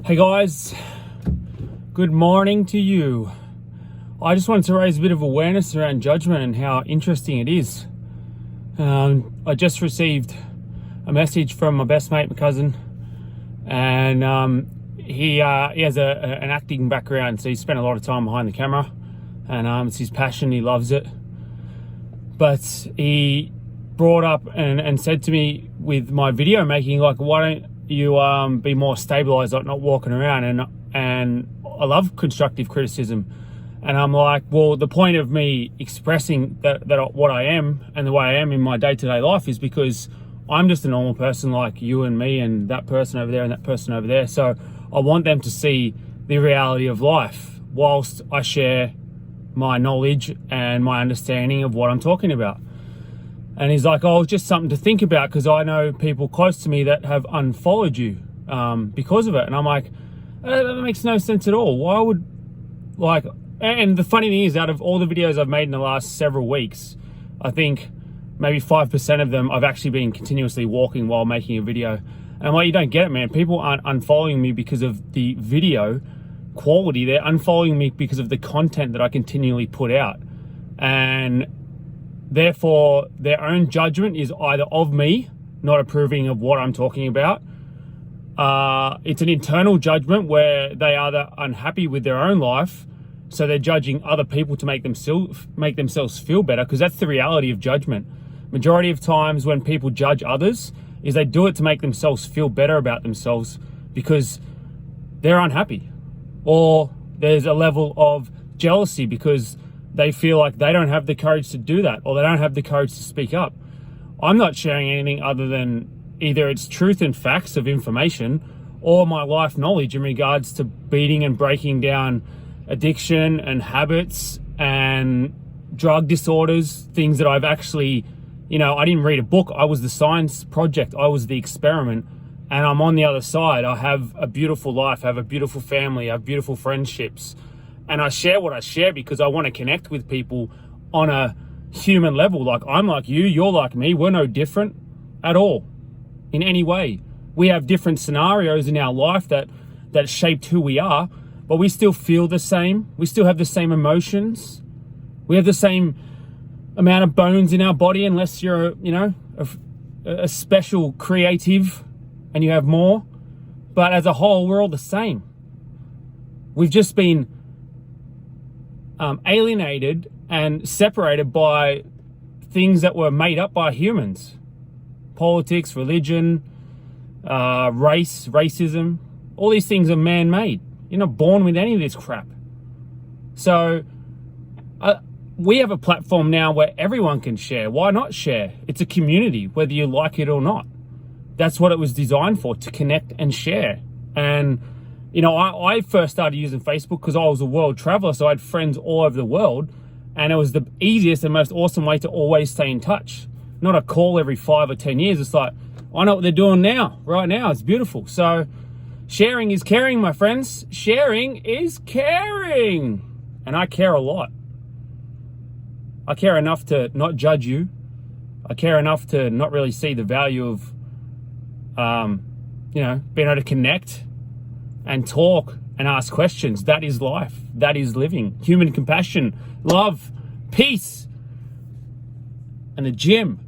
Hey guys, good morning to you. I just wanted to raise a bit of awareness around judgment and how interesting it is. I just received a message from my best mate, my cousin, and he has an acting background, so he spent a lot of time behind the camera, and it's his passion, he loves it. But he brought up and said to me with my video making, like, why don't you be more stabilized, like not walking around? And I love constructive criticism, and I'm like, well, the point of me expressing that what I am and the way I am in my day-to-day life is because I'm just a normal person like you and me and that person over there and that person over there. So I want them to see the reality of life whilst I share my knowledge and my understanding of what I'm talking about. And he's like, oh, it's just something to think about because I know people close to me that have unfollowed you because of it. And I'm like, that makes no sense at all. Why would, like, and the funny thing is, out of all the videos I've made in the last several weeks, I think maybe 5% of them I've actually been continuously walking while making a video. And I'm like, you don't get it, man. People aren't unfollowing me because of the video quality. They're unfollowing me because of the content that I continually put out. And therefore, their own judgment is either of me, not approving of what I'm talking about. It's an internal judgment where they are unhappy with their own life, so they're judging other people to make themselves feel better, because that's the reality of judgment. Majority of times when people judge others is they do it to make themselves feel better about themselves because they're unhappy, or there's a level of jealousy because they feel like they don't have the courage to do that, or they don't have the courage to speak up. I'm not sharing anything other than either it's truth and facts of information or my life knowledge in regards to beating and breaking down addiction and habits and drug disorders, things that I've actually, I didn't read a book. I was the science project. I was the experiment, and I'm on the other side. I have a beautiful life. I have a beautiful family. I have beautiful friendships. And I share what I share because I want to connect with people on a human level. Like, I'm like you, you're like me. We're no different at all in any way. We have different scenarios in our life that shaped who we are, but we still feel the same. We still have the same emotions. We have the same amount of bones in our body, unless you're, a special creative and you have more. But as a whole, we're all the same. We've just been alienated and separated by things that were made up by humans. Politics, religion, racism, all these things are man-made. You're not born with any of this crap. So we have a platform now where everyone can share. Why not share? It's a community, whether you like it or not. That's what it was designed for, to connect and share. And I first started using Facebook because I was a world traveler, so I had friends all over the world, and it was the easiest and most awesome way to always stay in touch. Not a call every 5 or 10 years. It's like, I know what they're doing now, right now. It's beautiful. So sharing is caring, my friends. Sharing is caring. And I care a lot. I care enough to not judge you. I care enough to not really see the value of, being able to connect and talk and ask questions. That is life. That is living. Human compassion, love, peace, and the gym.